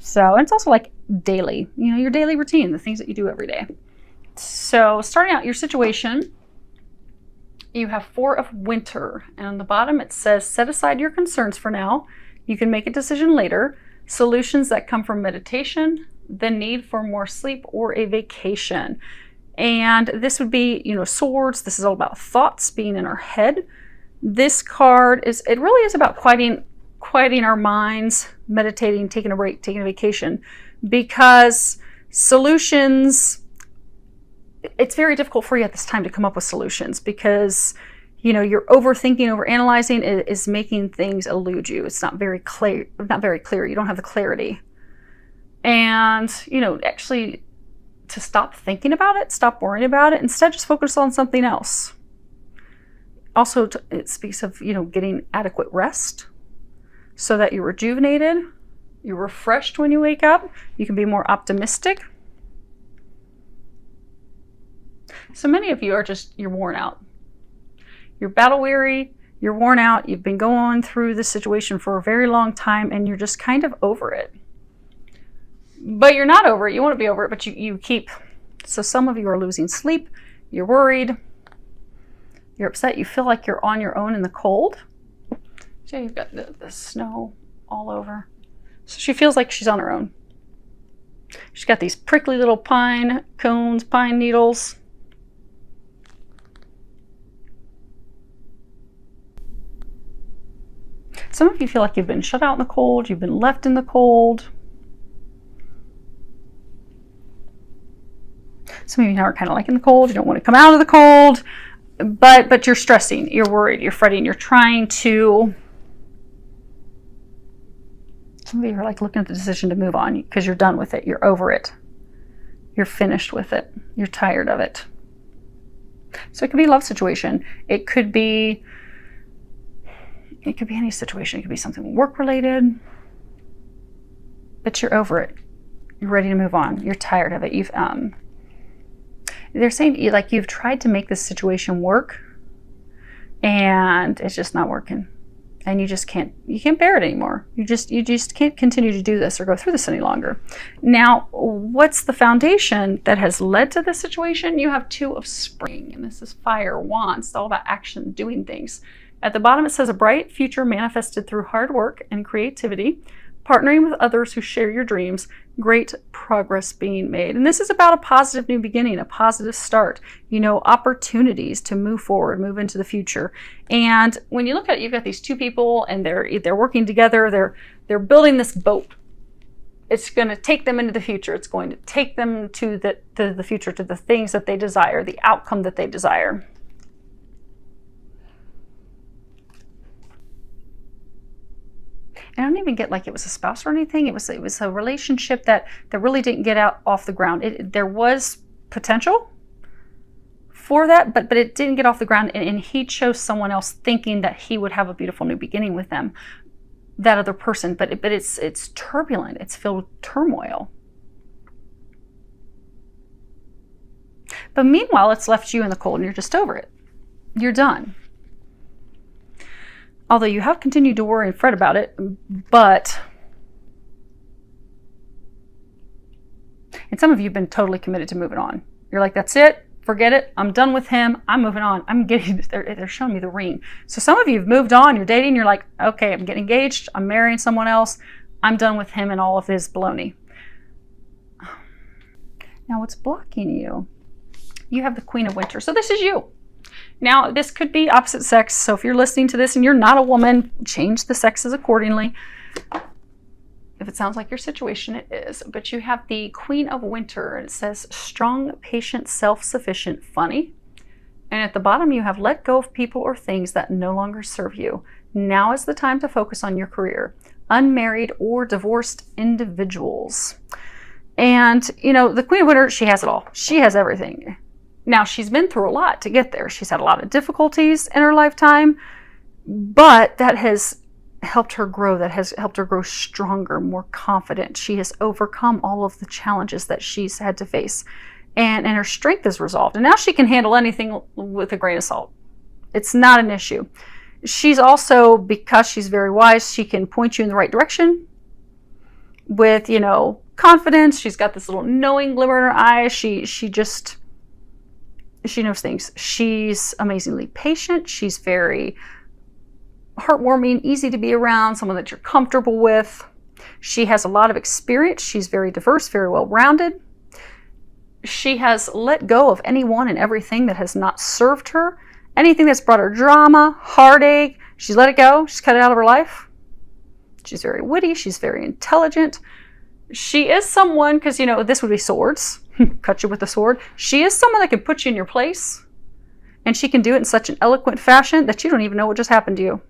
So, and it's also like daily, you know, your daily routine, the things that you do every day. So starting out your situation, you have 4 of winter, and on the bottom it says, set aside your concerns for now. You can make a decision later. Solutions that come from meditation, the need for more sleep, or a vacation. And this would be, you know, swords. This is all about thoughts being in our head. This card it really is about quieting our minds, meditating, taking a break, taking a vacation, because solutions, it's very difficult for you at this time to come up with solutions because, you know, you're overthinking, overanalyzing is making things elude you. It's not very clear. You don't have the clarity. And, you know, actually to stop thinking about it, stop worrying about it, instead just focus on something else. Also, it speaks of, you know, getting adequate rest so that you're rejuvenated, you're refreshed when you wake up, you can be more optimistic. So many of you are you're worn out. You're battle weary, you're worn out, you've been going through this situation for a very long time and you're just kind of over it. But you're not over it, you want to be over it, but you keep. So some of you are losing sleep, you're worried, you're upset, you feel like you're on your own in the cold. So you've got the snow all over. So she feels like she's on her own. She's got these prickly little pine cones, pine needles. Some of you feel like you've been shut out in the cold, you've been left in the cold. Some of you now are kind of like in the cold, you don't want to come out of the cold, but you're stressing, you're worried, you're fretting, you're trying to. Some of you are like looking at the decision to move on because you're done with it, you're over it, you're finished with it, you're tired of it. So it could be a love situation, it could be any situation. It could be something work related, but you're over it. You're ready to move on. You're tired of it. They're saying like you've tried to make this situation work and it's just not working. And you can't bear it anymore. You just can't continue to do this or go through this any longer. Now, what's the foundation that has led to this situation? You have 2 of spring, and this is fire, wands. It's all about action, doing things. At the bottom, it says a bright future manifested through hard work and creativity, partnering with others who share your dreams, great progress being made. And this is about a positive new beginning, a positive start, you know, opportunities to move forward, move into the future. And when you look at it, you've got these 2 people and they're working together, they're building this boat. It's going to take them into the future. It's going to take them to the future, to the things that they desire, the outcome that they desire. I don't even get like it was a spouse or anything. It was a relationship that really didn't get off the ground. There was potential for that, but it didn't get off the ground. And he chose someone else, thinking that he would have a beautiful new beginning with them, that other person. But it's turbulent. It's filled with turmoil. But meanwhile, it's left you in the cold, and you're just over it. You're done. Although you have continued to worry and fret about it, and some of you have been totally committed to moving on. You're like, that's it, forget it, I'm done with him, I'm moving on. They're showing me the ring. So some of you have moved on, you're dating, you're like, okay, I'm getting engaged, I'm marrying someone else, I'm done with him and all of his baloney. Now what's blocking you? You have the Queen of Winter. So this is you. Now, this could be opposite sex, so if you're listening to this and you're not a woman, change the sexes accordingly. If it sounds like your situation, it is. But you have the Queen of Winter, and it says strong, patient, self-sufficient, funny. And at the bottom, you have let go of people or things that no longer serve you. Now is the time to focus on your career. Unmarried or divorced individuals. And, you know, the Queen of Winter, she has it all. She has everything. Now, she's been through a lot to get there. She's had a lot of difficulties in her lifetime, but that has helped her grow. That has helped her grow stronger, more confident. She has overcome all of the challenges that she's had to face, and her strength is resolved. And now she can handle anything with a grain of salt. It's not an issue. She's also, because she's very wise, she can point you in the right direction, with, you know, confidence. She's got this little knowing glimmer in her eyes. She knows things. She's amazingly patient. She's very heartwarming, easy to be around, someone that you're comfortable with. She has a lot of experience. She's very diverse, very well-rounded. She has let go of anyone and everything that has not served her. Anything that's brought her drama, heartache, she's let it go. She's cut it out of her life. She's very witty. She's very intelligent. She is someone, because, you know, this would be swords. Cut you with a sword. She is someone that can put you in your place. And she can do it in such an eloquent fashion that you don't even know what just happened to you.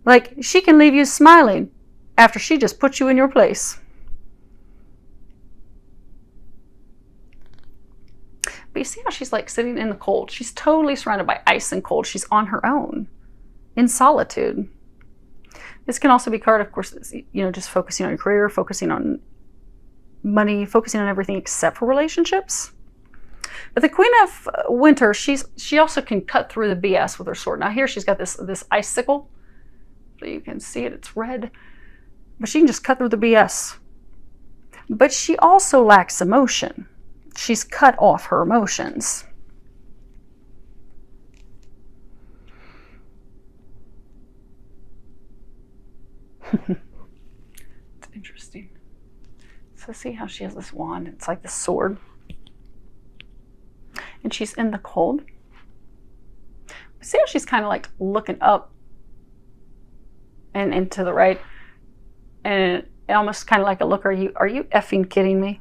Like, she can leave you smiling after she just put you in your place. But you see how she's like sitting in the cold. She's totally surrounded by ice and cold. She's on her own, in solitude. This can also be card, of course, you know, just focusing on your career, focusing on money, focusing on everything except for relationships. But the Queen of Winter, she also can cut through the BS with her sword. Now here she's got this icicle. So you can see it, it's red. But she can just cut through the BS. But she also lacks emotion. She's cut off her emotions. It's interesting. So see how she has this wand. It's like this sword. And she's in the cold. See how she's kind of like looking up and to the right. And almost kind of like a look, are you effing kidding me?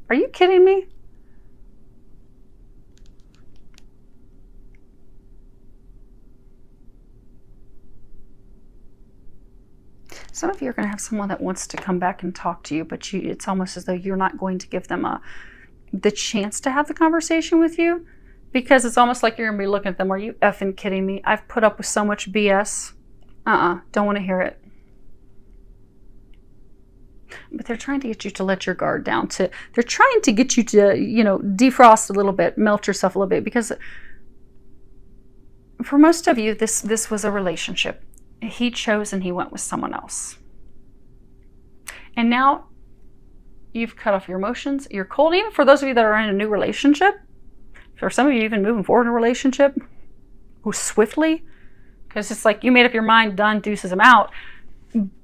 Are you kidding me? Some of you are going to have someone that wants to come back and talk to you, but it's almost as though you're not going to give them the chance to have the conversation with you, because it's almost like you're going to be looking at them. Are you effing kidding me? I've put up with so much BS. Don't want to hear it. But they're trying to get you to let your guard down. They're trying to get you to, you know, defrost a little bit, melt yourself a little bit, because for most of you, this was a relationship. He chose and he went with someone else. And now you've cut off your emotions. You're cold. Even for those of you that are in a new relationship, for some of you even moving forward in a relationship, go swiftly, because it's like you made up your mind, done, deuces, I'm out.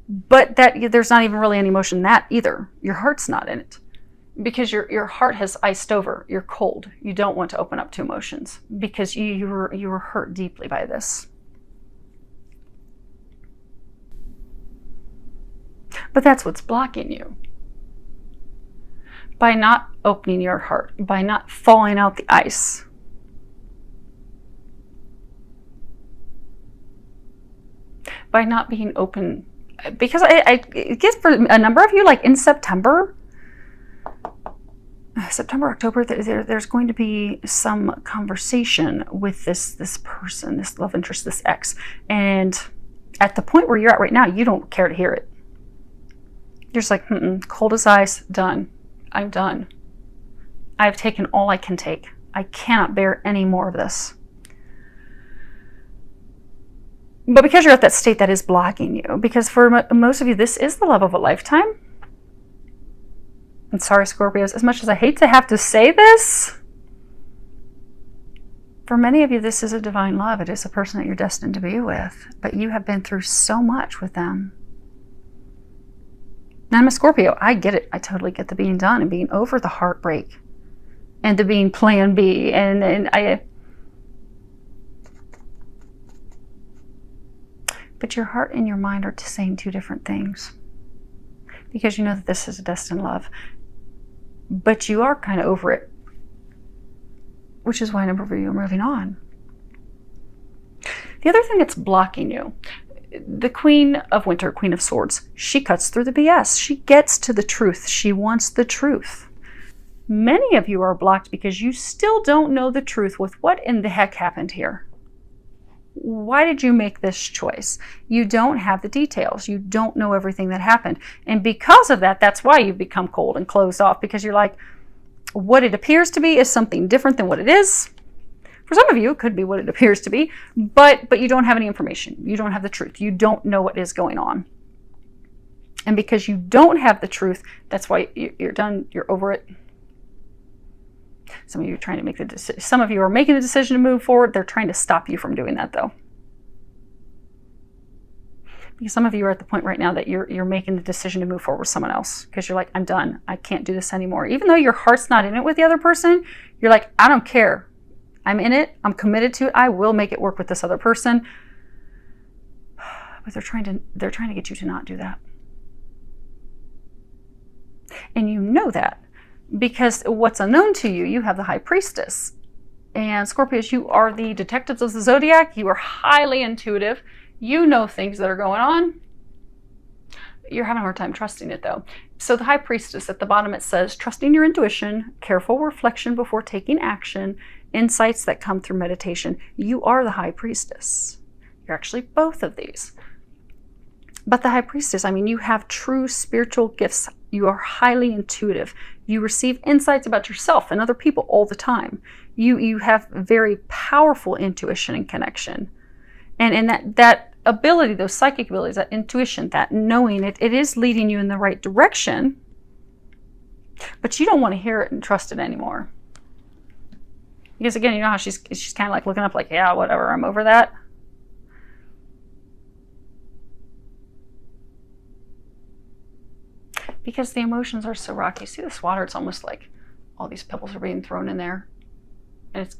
But that there's not even really any emotion in that either. Your heart's not in it, because your heart has iced over. You're cold. You don't want to open up to emotions because you were hurt deeply by this. But that's what's blocking you. By not opening your heart, by not thawing out the ice. By not being open. Because I guess for a number of you, like in September, October, there's going to be some conversation with this person, this love interest, this ex. And at the point where you're at right now, you don't care to hear it. You're just like, cold as ice, done. I'm done. I've taken all I can take. I cannot bear any more of this. But because you're at that state, that is blocking you. Because for most of you, this is the love of a lifetime. I'm sorry, Scorpios, as much as I hate to have to say this, for many of you, this is a divine love. It is a person that you're destined to be with. But you have been through so much with them. Now, I'm a Scorpio. I get it. I totally get the being done and being over the heartbreak and the being plan B. But your heart and your mind are saying two different things, because you know that this is a destined love. But you are kind of over it, which is why a number of you are moving on. The other thing that's blocking you, the Queen of Winter, Queen of Swords, she cuts through the BS. She gets to the truth. She wants the truth. Many of you are blocked because you still don't know the truth with what in the heck happened here. Why did you make this choice? You don't have the details. You don't know everything that happened. And because of that, that's why you've become cold and closed off, because you're like, what it appears to be is something different than what it is. For some of you, it could be what it appears to be, but you don't have any information. You don't have the truth. You don't know what is going on. And because you don't have the truth, that's why you're done, you're over it. Some of you are trying to make the decision. Some of you are making the decision to move forward. They're trying to stop you from doing that, though. Because some of you are at the point right now that you're making the decision to move forward with someone else. Because you're like, I'm done. I can't do this anymore. Even though your heart's not in it with the other person, you're like, I don't care. I'm in it. I'm committed to it. I will make it work with this other person. But they're trying to get you to not do that. And you know that. Because what's unknown to you, you have the High Priestess. And Scorpios, you are the detectives of the zodiac. You are highly intuitive. You know things that are going on. You're having a hard time trusting it, though. So the High Priestess, at the bottom it says, trusting your intuition, careful reflection before taking action, insights that come through meditation. You are the High Priestess. You're actually both of these. But the High Priestess, I mean, you have true spiritual gifts. You are highly intuitive. You receive insights about yourself and other people all the time. You have very powerful intuition and connection. And that ability, those psychic abilities, that intuition, that knowing, it is leading you in the right direction. But you don't want to hear it and trust it anymore. Because again, you know how she's kind of like looking up like, yeah, whatever, I'm over that. Because the emotions are so rocky. See this water? It's almost like all these pebbles are being thrown in there, and it's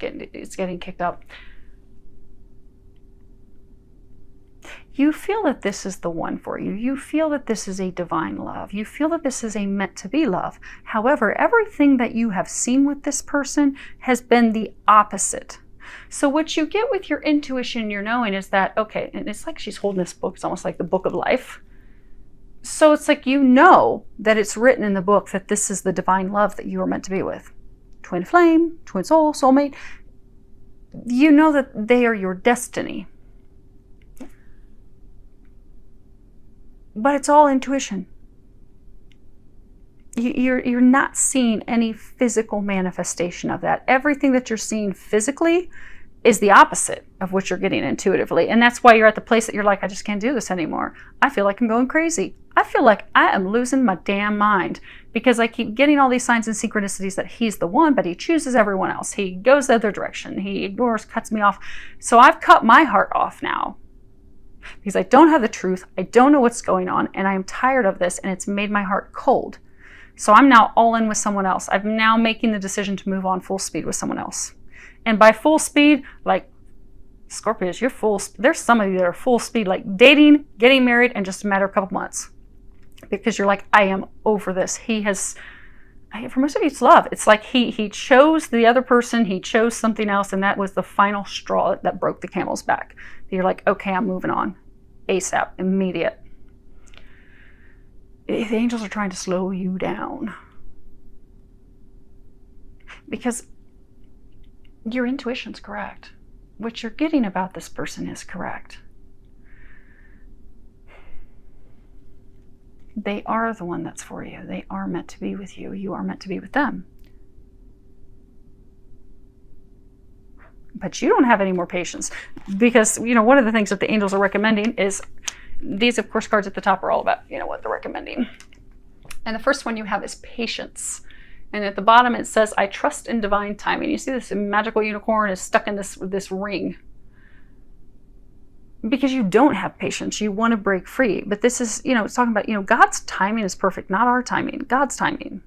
getting kicked up. You feel that this is the one for you. You feel that this is a divine love. You feel that this is a meant to be love. However, everything that you have seen with this person has been the opposite. So what you get with your intuition, your knowing, is that, okay, and it's like she's holding this book. It's almost like the book of life. So it's like you know that it's written in the book that this is the divine love that you are meant to be with. Twin flame, twin soul, soulmate. You know that they are your destiny. But it's all intuition. You're not seeing any physical manifestation of that. Everything that you're seeing physically is the opposite of what you're getting intuitively. And that's why you're at the place that you're like, I just can't do this anymore. I feel like I'm going crazy. I feel like I am losing my damn mind because I keep getting all these signs and synchronicities that he's the one, but he chooses everyone else. He goes the other direction. He ignores, cuts me off. So I've cut my heart off now because I don't have the truth. I don't know what's going on, and I am tired of this, and it's made my heart cold. So I'm now all in with someone else. I'm now making the decision to move on full speed with someone else. And by full speed, like Scorpios, you're full. There's some of you that are full speed, like dating, getting married in just a matter of a couple months. Because you're like, I am over this. He has, for most of you, it's love. It's like he chose the other person. He chose something else. And that was the final straw that broke the camel's back. You're like, okay, I'm moving on. ASAP, immediate. The angels are trying to slow you down. Because your intuition's correct. What you're getting about this person is correct. They are the one that's for you. They are meant to be with you. You are meant to be with them. But you don't have any more patience. Because, you know, one of the things that the angels are recommending is, these, of course, cards at the top are all about, you know, what they're recommending. And the first one you have is patience. And at the bottom it says, I trust in divine timing. You see this magical unicorn is stuck in this ring. Because you don't have patience. You want to break free. But this is, you know, it's talking about, you know, God's timing is perfect, not our timing. God's timing.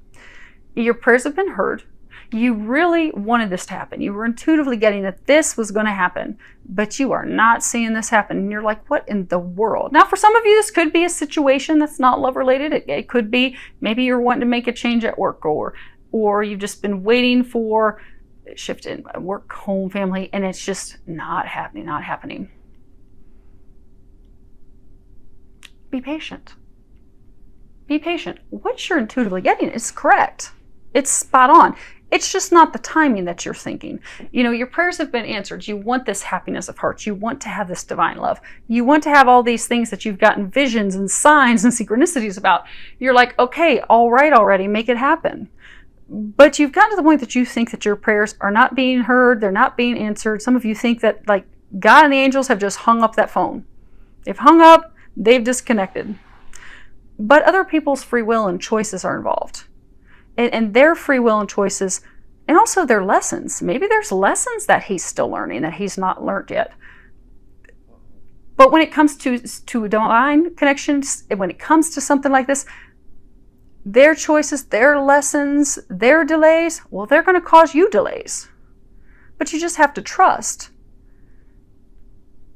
Your prayers have been heard. You really wanted this to happen. You were intuitively getting that this was going to happen. But you are not seeing this happen. And you're like, what in the world? Now, for some of you, this could be a situation that's not love related. It could be maybe you're wanting to make a change at work, or you've just been waiting for a shift in work, home, family, and it's just not happening. Be patient. Be patient. What you're intuitively getting is correct. It's spot on. It's just not the timing that you're thinking. You know, your prayers have been answered. You want this happiness of heart. You want to have this divine love. You want to have all these things that you've gotten visions and signs and synchronicities about. You're like, okay, all right already, make it happen. But you've gotten to the point that you think that your prayers are not being heard. They're not being answered. Some of you think that, like, God and the angels have just hung up that phone. They've hung up. They've disconnected. But other people's free will and choices are involved. And their free will and choices, and also their lessons. Maybe there's lessons that he's still learning that he's not learned yet. But when it comes to divine connections, when it comes to something like this, their choices, their lessons, their delays, well, they're going to cause you delays. But you just have to trust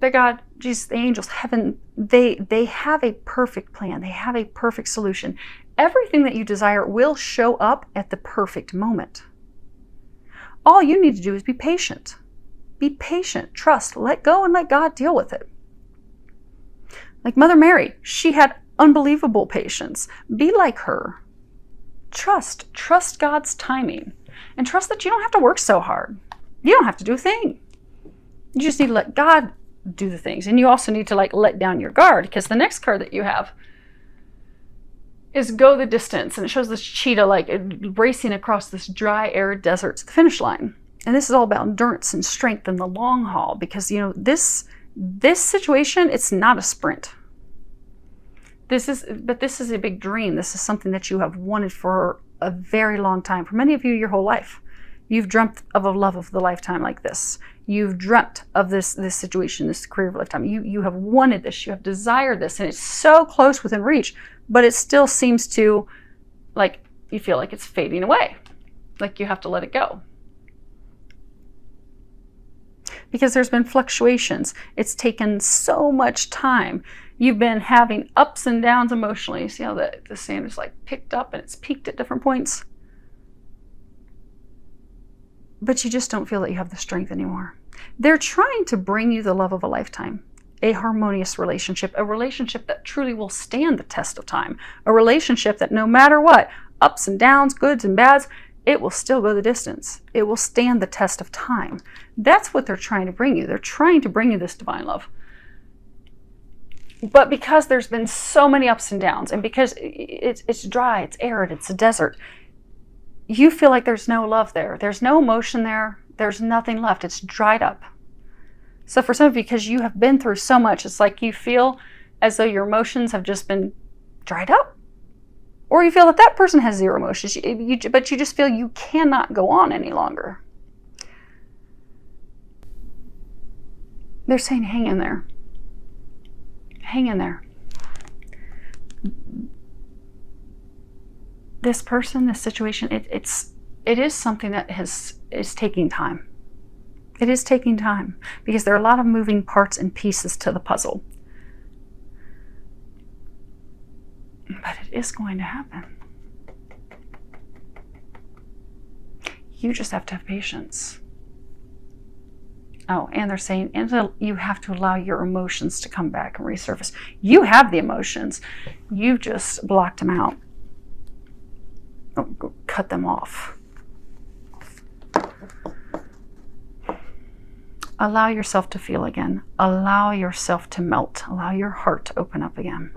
that God, Jesus, the angels, heaven, they have a perfect plan. They have a perfect solution. Everything that you desire will show up at the perfect moment. All you need to do is be patient. Be patient, trust, let go, and let God deal with it. Like Mother Mary, she had unbelievable patience. Be like her. Trust God's timing. And trust that you don't have to work so hard. You don't have to do a thing. You just need to let God do the things. And you also need to let down your guard, because the next card that you have is go the distance. And it shows this cheetah racing across this dry, arid desert to the finish line. And this is all about endurance and strength in the long haul, because this situation, it's not a sprint. This is a big dream. This is something that you have wanted for a very long time. For many of you, your whole life. You've dreamt of a love of the lifetime like this. You've dreamt of this situation, this career of a lifetime. You have wanted this. You have desired this. And it's so close within reach, but it still seems to, you feel like it's fading away. Like you have to let it go. Because there's been fluctuations. It's taken so much time. You've been having ups and downs emotionally. You see how the sand is picked up and it's peaked at different points? But you just don't feel that you have the strength anymore. They're trying to bring you the love of a lifetime, a harmonious relationship, a relationship that truly will stand the test of time, a relationship that no matter what, ups and downs, goods and bads, it will still go the distance. It will stand the test of time. That's what they're trying to bring you. They're trying to bring you this divine love. But because there's been so many ups and downs, and because it's dry, it's arid, it's a desert, you feel like there's no love there. There's no emotion there. There's nothing left. It's dried up. So for some of you, because you have been through so much, it's like you feel as though your emotions have just been dried up. Or you feel that person has zero emotions, but you just feel you cannot go on any longer. They're saying, hang in there. Hang in there. This person, this situation, it is something that is taking time. It is taking time because there are a lot of moving parts and pieces to the puzzle. But it is going to happen. You just have to have patience. Oh, and they're saying, and you have to allow your emotions to come back and resurface. You have the emotions. You've just blocked them out. Oh, cut them off. Allow yourself to feel again. Allow yourself to melt. Allow your heart to open up again.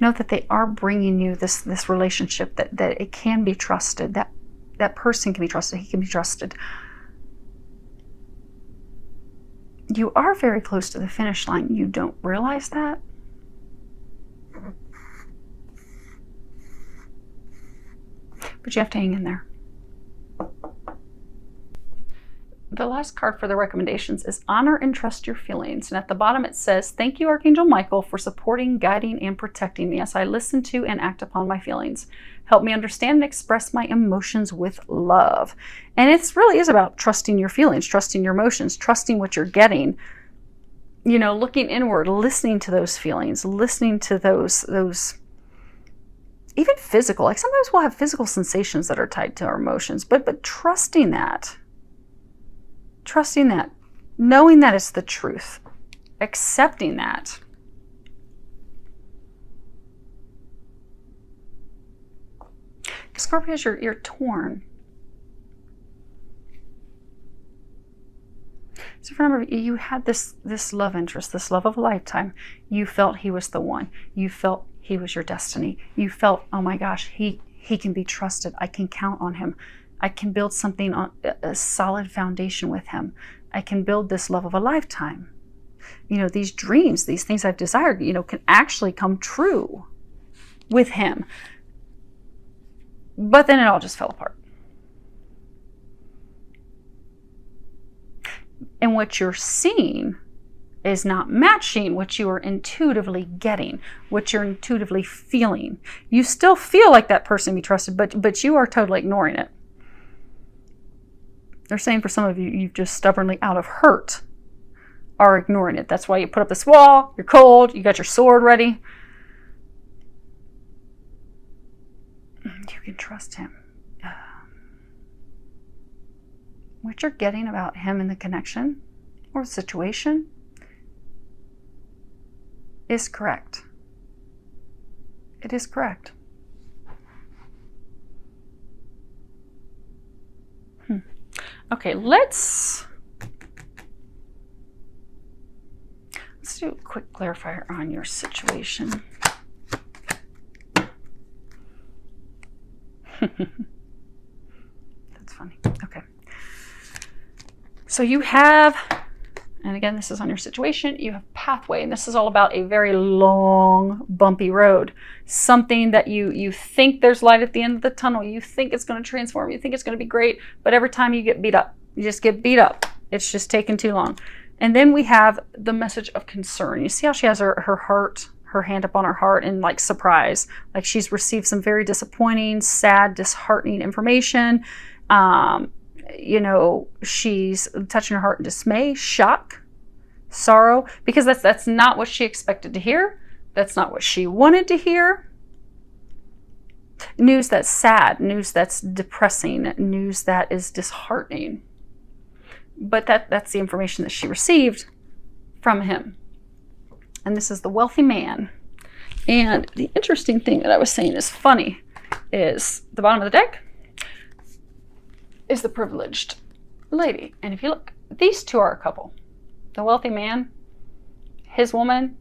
Know that they are bringing you this relationship, that it can be trusted, that person can be trusted, he can be trusted. You are very close to the finish line. You don't realize that. But you have to hang in there. The last card for the recommendations is honor and trust your feelings. And at the bottom it says, thank you, Archangel Michael, for supporting, guiding, and protecting me as I listen to and act upon my feelings. Help me understand and express my emotions with love. And it really is about trusting your feelings, trusting your emotions, trusting what you're getting. You know, looking inward, listening to those feelings, listening to those even physical. Like sometimes we'll have physical sensations that are tied to our emotions, but trusting that. Trusting that, knowing that it's the truth, accepting that. Scorpios, you're torn. So remember, you had this love interest, this love of a lifetime. You felt he was the one. You felt he was your destiny. You felt, oh my gosh, he can be trusted. I can count on him. I can build something on a solid foundation with him. I can build this love of a lifetime. you know, these dreams, these things I've desired, you know, can actually come true with him. But then it all just fell apart. And what you're seeing is not matching what you are intuitively getting, what you're intuitively feeling. You still feel like that person be trusted, but you are totally ignoring it. They're saying for some of you, you've just stubbornly, out of hurt, are ignoring it. That's why you put up this wall, you're cold, you got your sword ready. You can trust him. What you're getting about him in the connection or situation is correct. It is correct. Okay, let's do a quick clarifier on your situation. That's funny. Okay. So you have, and again, this is on your situation, you have pathway, and this is all about a very long, bumpy road. Something that you think there's light at the end of the tunnel. You think it's going to transform. You think it's going to be great. But every time you get beat up, you just get beat up. It's just taking too long. And then we have the message of concern. You see how she has her heart, her hand up on her heart, and like surprise. Like she's received some very disappointing, sad, disheartening information. You know, she's touching her heart in dismay, shock, sorrow, because that's not what she expected to hear. That's not what she wanted to hear. News that's sad, news that's depressing, news that is disheartening. But that's the information that she received from him. And this is the wealthy man. And the interesting thing that I was saying is funny is the bottom of the deck is the privileged lady. And if you look, these two are a couple. The wealthy man, his woman,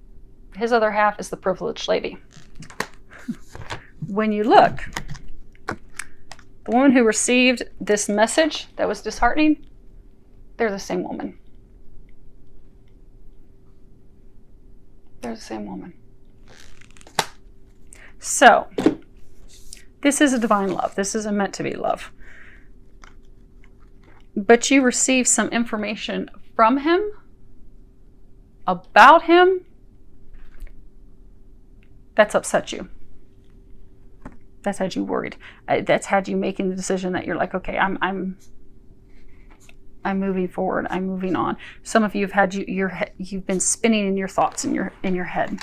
his other half is the privileged lady. When you look, the woman who received this message that was disheartening, they're the same woman. They're the same woman. So, this is a divine love. This is a meant to be love. But you receive some information from him, about him, that's upset you. That's had you worried. That's had you making the decision that you're like, okay, I'm moving forward. I'm moving on. Some of you have had you've been spinning in your thoughts in your head.